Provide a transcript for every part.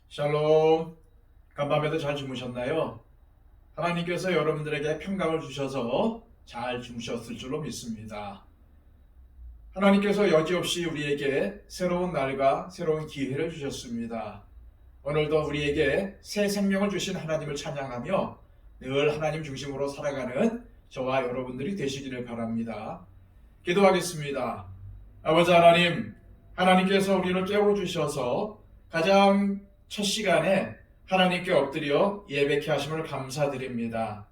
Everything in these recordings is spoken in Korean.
샬롬. 간밤에도 잘 주무셨나요? 하나님께서 여러분들에게 평강을 주셔서 잘 주무셨을 줄로 믿습니다. 하나님께서 여지없이 우리에게 새로운 날과 새로운 기회를 주셨습니다. 오늘도 우리에게 새 생명을 주신 하나님을 찬양하며 늘 하나님 중심으로 살아가는 저와 여러분들이 되시기를 바랍니다. 기도하겠습니다. 아버지 하나님, 하나님께서 우리를 깨워주셔서 가장 첫 시간에 하나님께 엎드려 예배케 하심을 감사드립니다.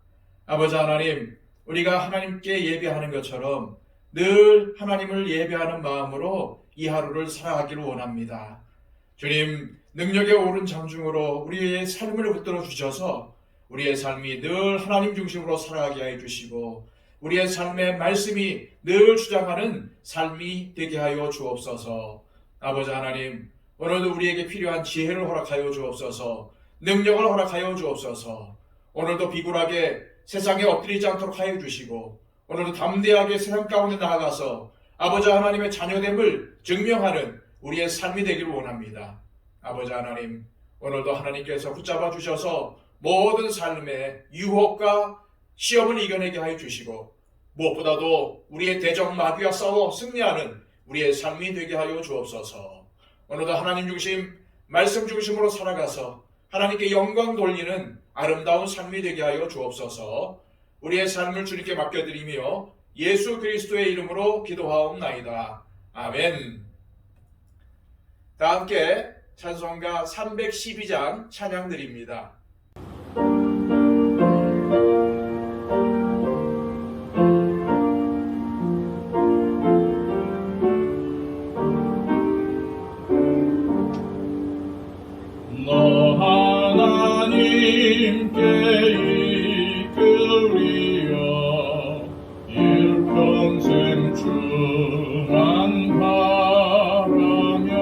아버지 하나님, 우리가 하나님께 예배하는 것처럼 늘 하나님을 예배하는 마음으로 이 하루를 살아가기를 원합니다. 주님, 능력의 오른 장중으로 우리의 삶을 붙들어 주셔서 우리의 삶이 늘 하나님 중심으로 살아가게 해 주시고 우리의 삶의 말씀이 늘 주장하는 삶이 되게 하여 주옵소서. 아버지 하나님, 오늘도 우리에게 필요한 지혜를 허락하여 주옵소서. 능력을 허락하여 주옵소서. 오늘도 비굴하게 세상에 엎드리지 않도록 하여 주시고 오늘도 담대하게 세상 가운데 나아가서 아버지 하나님의 자녀됨을 증명하는 우리의 삶이 되기를 원합니다. 아버지 하나님, 오늘도 하나님께서 붙잡아 주셔서 모든 삶의 유혹과 시험을 이겨내게 하여 주시고 무엇보다도 우리의 대적 마귀와 싸워 승리하는 우리의 삶이 되게 하여 주옵소서. 오늘도 하나님 중심, 말씀 중심으로 살아가서 하나님께 영광 돌리는 아름다운 삶이 되게 하여 주옵소서. 우리의 삶을 주님께 맡겨드리며 예수 그리스도의 이름으로 기도하옵나이다. 아멘. 다 함께 찬송가 312장 찬양드립니다. 하나님께 이끌리어 일평생 주만 바라면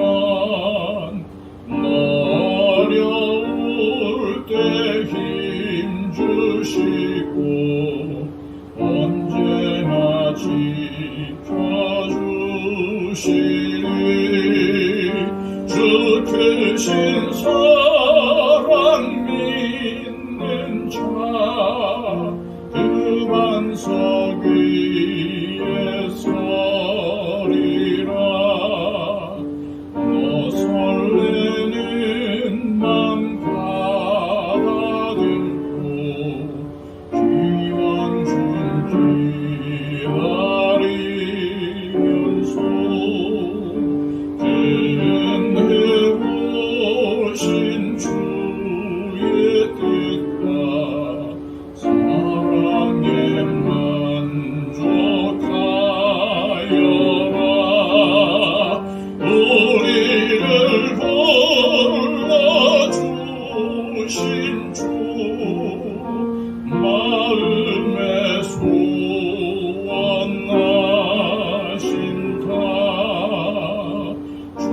어려울 때 힘 주시고 언제나 지켜주시리. 주 크신 사랑 믿는 자 그 반석 위에 서리라. 너 설레는 맘 가다듬고 귀한 준 기다리면서 오신 주의 뜻과 사랑에 만족하여라. 우리를 불러주신 주 마음에 소원하신가. 주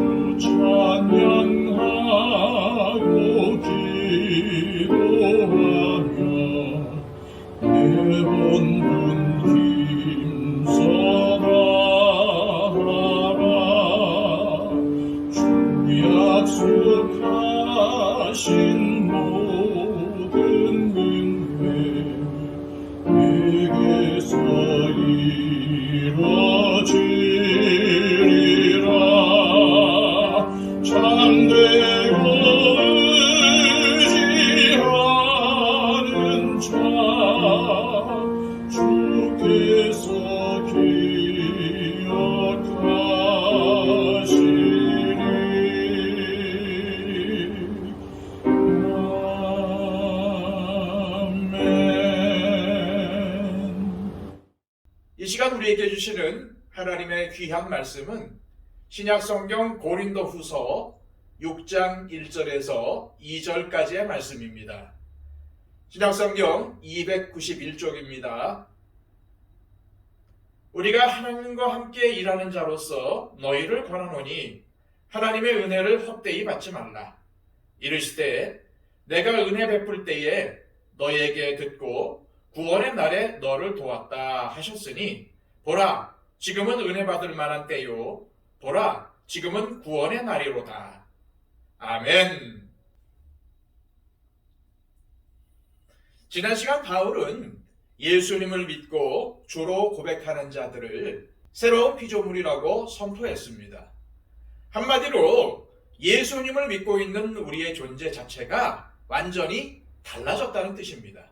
찬양하고 기도하며 내 본분 힘써라. 주 약속하신 모든 은혜 내게서 이루어지리라. 참되고 의지하는 자 주께서 기억하시리. 아멘. 이 시간 우리에게 주시는 하나님의 귀한 말씀은 신약성경 고린도후서 6장 1절에서 2절까지의 말씀입니다. 신약성경 291쪽입니다. 우리가 하나님과 함께 일하는 자로서 너희를 권하노니 하나님의 은혜를 헛되이 받지 말라. 이르시되 내가 은혜 베풀 때에 너희에게 듣고 구원의 날에 너를 도왔다 하셨으니 보라 지금은 은혜 받을 만한 때요 보라 지금은 구원의 날이로다. 아멘. 지난 시간 바울은 예수님을 믿고 주로 고백하는 자들을 새로운 피조물이라고 선포했습니다. 한마디로 예수님을 믿고 있는 우리의 존재 자체가 완전히 달라졌다는 뜻입니다.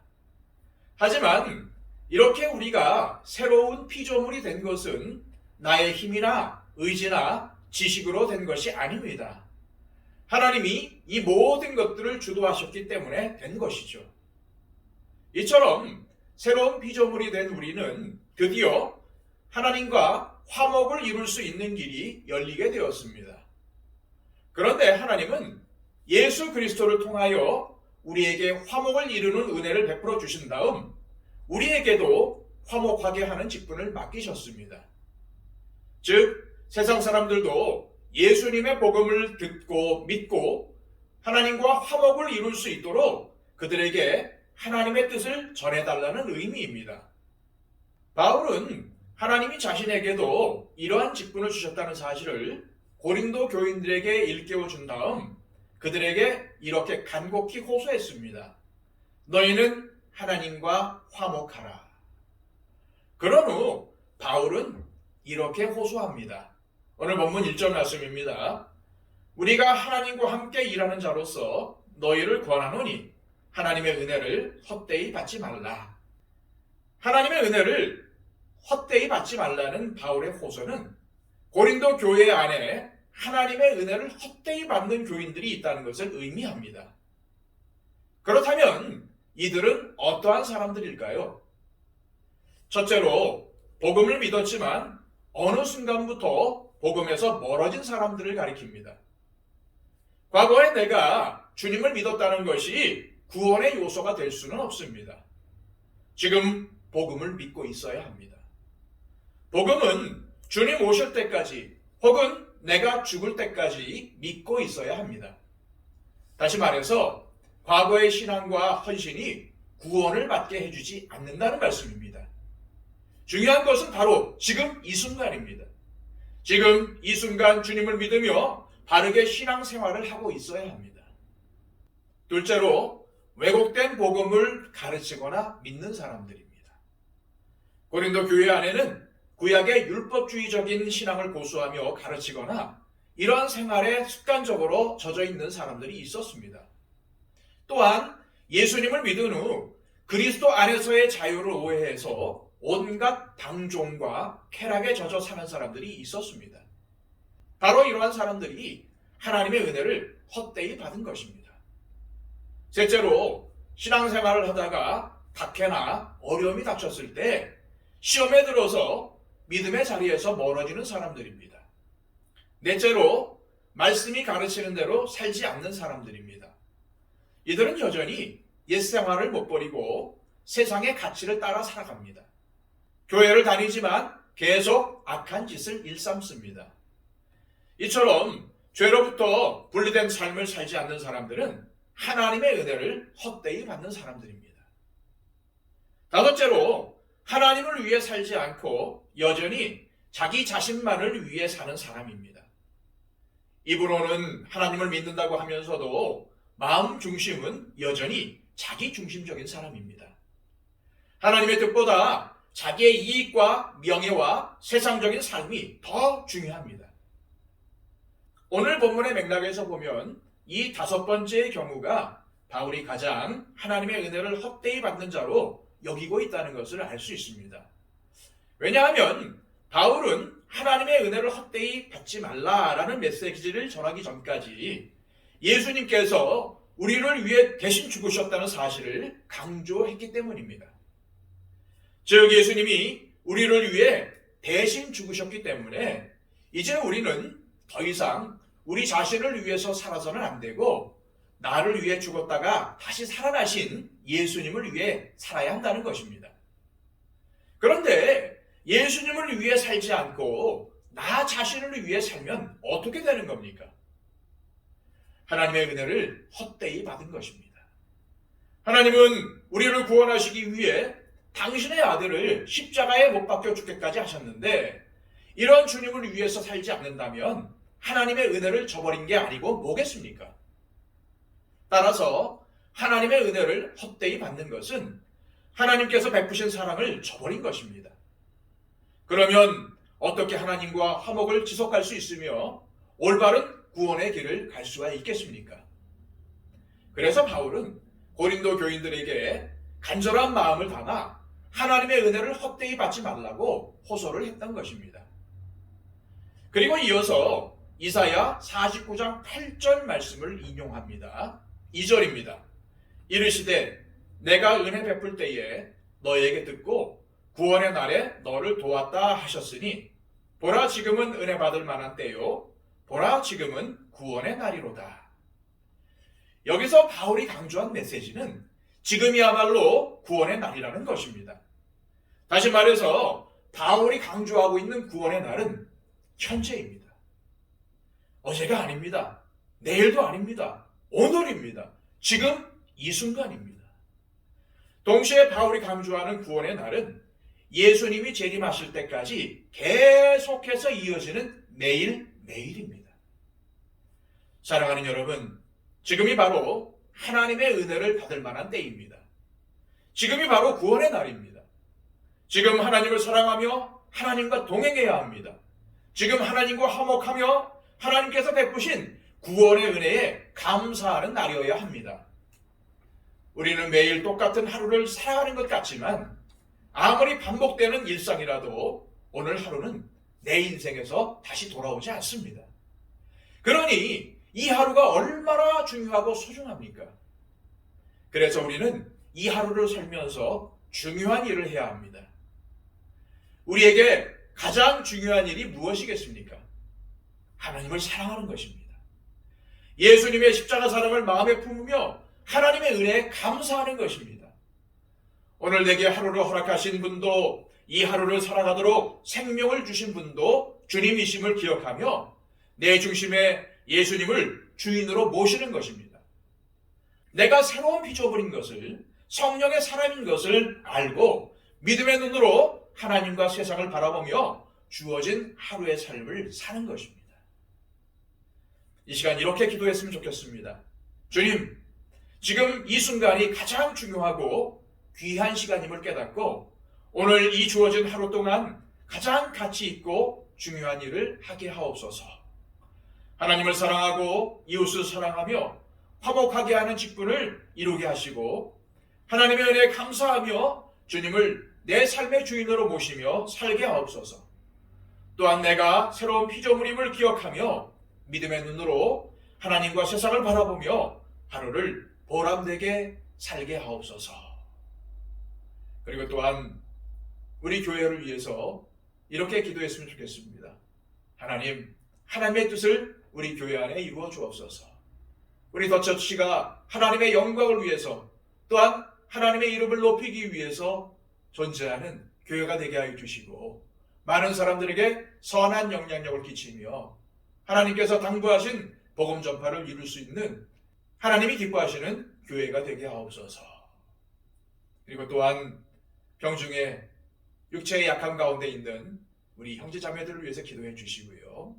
하지만 이렇게 우리가 새로운 피조물이 된 것은 나의 힘이나 의지나 지식으로 된 것이 아닙니다. 하나님이 이 모든 것들을 주도하셨기 때문에 된 것이죠. 이처럼 새로운 피조물이 된 우리는 드디어 하나님과 화목을 이룰 수 있는 길이 열리게 되었습니다. 그런데 하나님은 예수 그리스도를 통하여 우리에게 화목을 이루는 은혜를 베풀어 주신 다음 우리에게도 화목하게 하는 직분을 맡기셨습니다. 즉 세상 사람들도 예수님의 복음을 듣고 믿고 하나님과 화목을 이룰 수 있도록 그들에게 하나님의 뜻을 전해달라는 의미입니다. 바울은 하나님이 자신에게도 이러한 직분을 주셨다는 사실을 고린도 교인들에게 일깨워 준 다음 그들에게 이렇게 간곡히 호소했습니다. 너희는 하나님과 화목하라. 그런 후 바울은 이렇게 호소합니다. 오늘 본문 1절 말씀입니다. 우리가 하나님과 함께 일하는 자로서 너희를 권하노니 하나님의 은혜를 헛되이 받지 말라. 하나님의 은혜를 헛되이 받지 말라는 바울의 호소는 고린도 교회 안에 하나님의 은혜를 헛되이 받는 교인들이 있다는 것을 의미합니다. 그렇다면 이들은 어떠한 사람들일까요? 첫째로 복음을 믿었지만 어느 순간부터 복음에서 멀어진 사람들을 가리킵니다. 과거에 내가 주님을 믿었다는 것이 구원의 요소가 될 수는 없습니다. 지금 복음을 믿고 있어야 합니다. 복음은 주님 오실 때까지 혹은 내가 죽을 때까지 믿고 있어야 합니다. 다시 말해서 과거의 신앙과 헌신이 구원을 받게 해주지 않는다는 말씀입니다. 중요한 것은 바로 지금 이 순간입니다. 지금 이 순간 주님을 믿으며 바르게 신앙생활을 하고 있어야 합니다. 둘째로 왜곡된 복음을 가르치거나 믿는 사람들입니다. 고린도 교회 안에는 구약의 율법주의적인 신앙을 고수하며 가르치거나 이러한 생활에 습관적으로 젖어 있는 사람들이 있었습니다. 또한 예수님을 믿은 후 그리스도 안에서의 자유를 오해해서 온갖 방종과 쾌락에 젖어 사는 사람들이 있었습니다. 바로 이러한 사람들이 하나님의 은혜를 헛되이 받은 것입니다. 셋째로 신앙생활을 하다가 박해나 어려움이 닥쳤을 때 시험에 들어서 믿음의 자리에서 멀어지는 사람들입니다. 넷째로 말씀이 가르치는 대로 살지 않는 사람들입니다. 이들은 여전히 옛생활을 못 버리고 세상의 가치를 따라 살아갑니다. 교회를 다니지만 계속 악한 짓을 일삼습니다. 이처럼 죄로부터 분리된 삶을 살지 않는 사람들은 하나님의 은혜를 헛되이 받는 사람들입니다. 다섯째로 하나님을 위해 살지 않고 여전히 자기 자신만을 위해 사는 사람입니다. 입으로는 하나님을 믿는다고 하면서도 마음 중심은 여전히 자기 중심적인 사람입니다. 하나님의 뜻보다 자기의 이익과 명예와 세상적인 삶이 더 중요합니다. 오늘 본문의 맥락에서 보면 이 다섯 번째의 경우가 바울이 가장 하나님의 은혜를 헛되이 받는 자로 여기고 있다는 것을 알 수 있습니다. 왜냐하면 바울은 하나님의 은혜를 헛되이 받지 말라라는 메시지를 전하기 전까지 예수님께서 우리를 위해 대신 죽으셨다는 사실을 강조했기 때문입니다. 즉 예수님이 우리를 위해 대신 죽으셨기 때문에 이제 우리는 더 이상 우리 자신을 위해서 살아서는 안 되고 나를 위해 죽었다가 다시 살아나신 예수님을 위해 살아야 한다는 것입니다. 그런데 예수님을 위해 살지 않고 나 자신을 위해 살면 어떻게 되는 겁니까? 하나님의 은혜를 헛되이 받은 것입니다. 하나님은 우리를 구원하시기 위해 당신의 아들을 십자가에 못 박혀 죽게까지 하셨는데 이런 주님을 위해서 살지 않는다면 하나님의 은혜를 저버린 게 아니고 뭐겠습니까? 따라서 하나님의 은혜를 헛되이 받는 것은 하나님께서 베푸신 사랑을 저버린 것입니다. 그러면 어떻게 하나님과 화목을 지속할 수 있으며 올바른 구원의 길을 갈 수가 있겠습니까? 그래서 바울은 고린도 교인들에게 간절한 마음을 담아 하나님의 은혜를 헛되이 받지 말라고 호소를 했던 것입니다. 그리고 이어서 이사야 49장 8절 말씀을 인용합니다. 2절입니다. 이르시되 내가 은혜 베풀 때에 너에게 듣고 구원의 날에 너를 도왔다 하셨으니 보라 지금은 은혜 받을 만한 때요 보라 지금은 구원의 날이로다. 여기서 바울이 강조한 메시지는 지금이야말로 구원의 날이라는 것입니다. 다시 말해서 바울이 강조하고 있는 구원의 날은 현재입니다. 어제가 아닙니다. 내일도 아닙니다. 오늘입니다. 지금 이 순간입니다. 동시에 바울이 강조하는 구원의 날은 예수님이 재림하실 때까지 계속해서 이어지는 매일매일입니다. 사랑하는 여러분, 지금이 바로 하나님의 은혜를 받을 만한 때입니다. 지금이 바로 구원의 날입니다. 지금 하나님을 사랑하며 하나님과 동행해야 합니다. 지금 하나님과 화목하며 하나님께서 베푸신 구원의 은혜에 감사하는 날이어야 합니다. 우리는 매일 똑같은 하루를 살아가는 것 같지만 아무리 반복되는 일상이라도 오늘 하루는 내 인생에서 다시 돌아오지 않습니다. 그러니 이 하루가 얼마나 중요하고 소중합니까? 그래서 우리는 이 하루를 살면서 중요한 일을 해야 합니다. 우리에게 가장 중요한 일이 무엇이겠습니까? 하나님을 사랑하는 것입니다. 예수님의 십자가 사랑을 마음에 품으며 하나님의 은혜에 감사하는 것입니다. 오늘 내게 하루를 허락하신 분도 이 하루를 살아가도록 생명을 주신 분도 주님이심을 기억하며 내 중심에 예수님을 주인으로 모시는 것입니다. 내가 새로운 피조물인 것을, 성령의 사람인 것을 알고 믿음의 눈으로 하나님과 세상을 바라보며 주어진 하루의 삶을 사는 것입니다. 이 시간 이렇게 기도했으면 좋겠습니다. 주님, 지금 이 순간이 가장 중요하고 귀한 시간임을 깨닫고 오늘 이 주어진 하루 동안 가장 가치 있고 중요한 일을 하게 하옵소서. 하나님을 사랑하고 이웃을 사랑하며 화목하게 하는 직분을 이루게 하시고 하나님의 은혜에 감사하며 주님을 내 삶의 주인으로 모시며 살게 하옵소서. 또한 내가 새로운 피조물임을 기억하며 믿음의 눈으로 하나님과 세상을 바라보며 하루를 보람되게 살게 하옵소서. 그리고 또한 우리 교회를 위해서 이렇게 기도했으면 좋겠습니다. 하나님, 하나님의 뜻을 우리 교회 안에 이루어 주옵소서. 우리 더처치가 하나님의 영광을 위해서 또한 하나님의 이름을 높이기 위해서 존재하는 교회가 되게 하여 주시고 많은 사람들에게 선한 영향력을 끼치며 하나님께서 당부하신 복음 전파를 이룰 수 있는 하나님이 기뻐하시는 교회가 되게 하옵소서. 그리고 또한 병중에 육체의 약함 가운데 있는 우리 형제 자매들을 위해서 기도해 주시고요.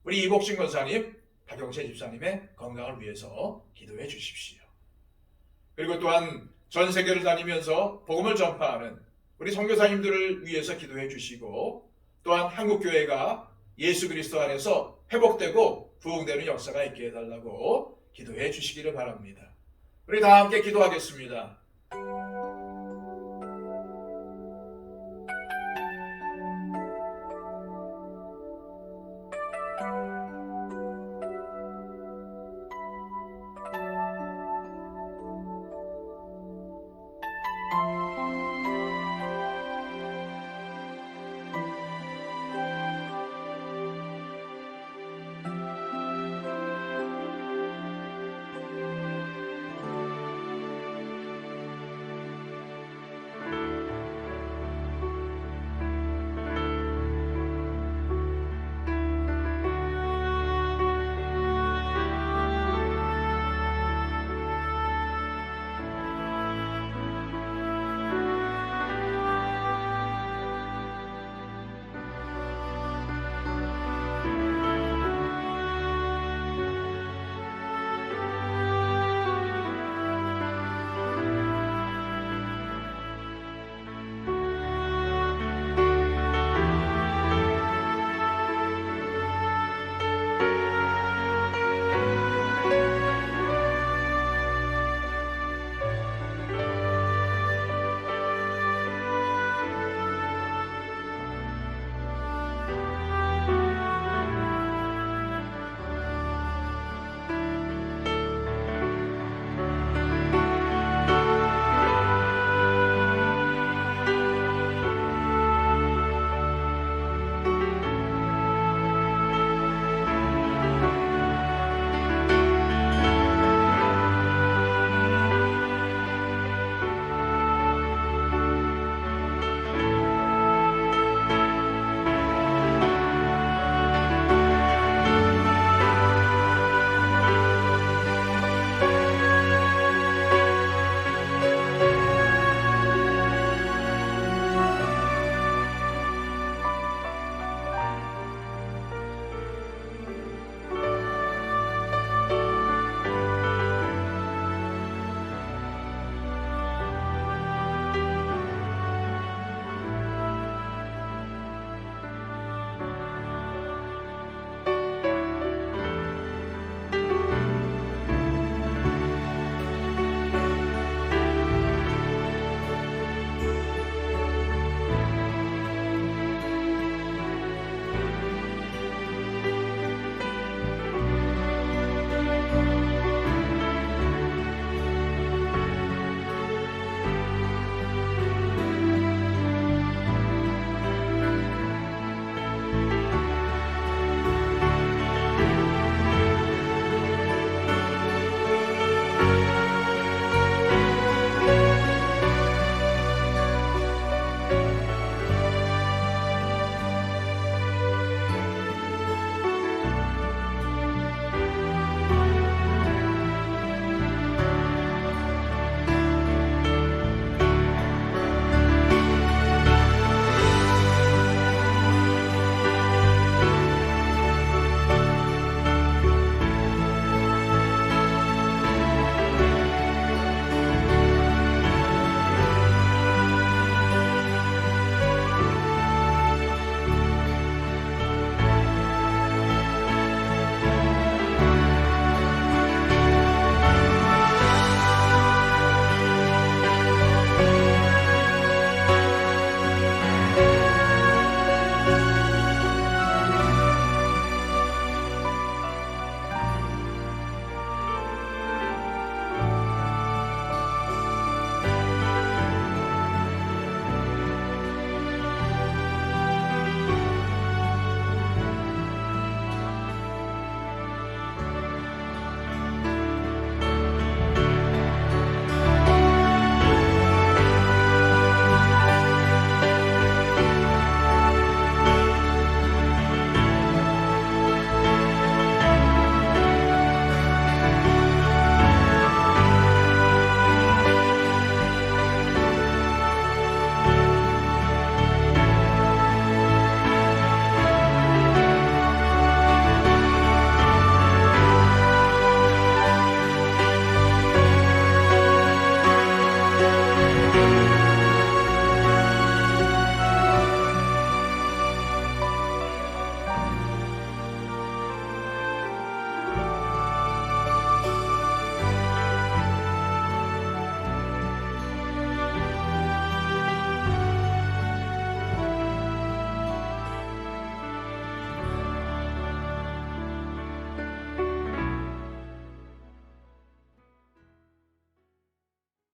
우리 이복신 권사님, 박영채 집사님의 건강을 위해서 기도해 주십시오. 그리고 또한 전 세계를 다니면서 복음을 전파하는 우리 선교사님들을 위해서 기도해 주시고 또한 한국교회가 예수 그리스도 안에서 회복되고 부흥되는 역사가 있게 해달라고 기도해 주시기를 바랍니다. 우리 다 함께 기도하겠습니다.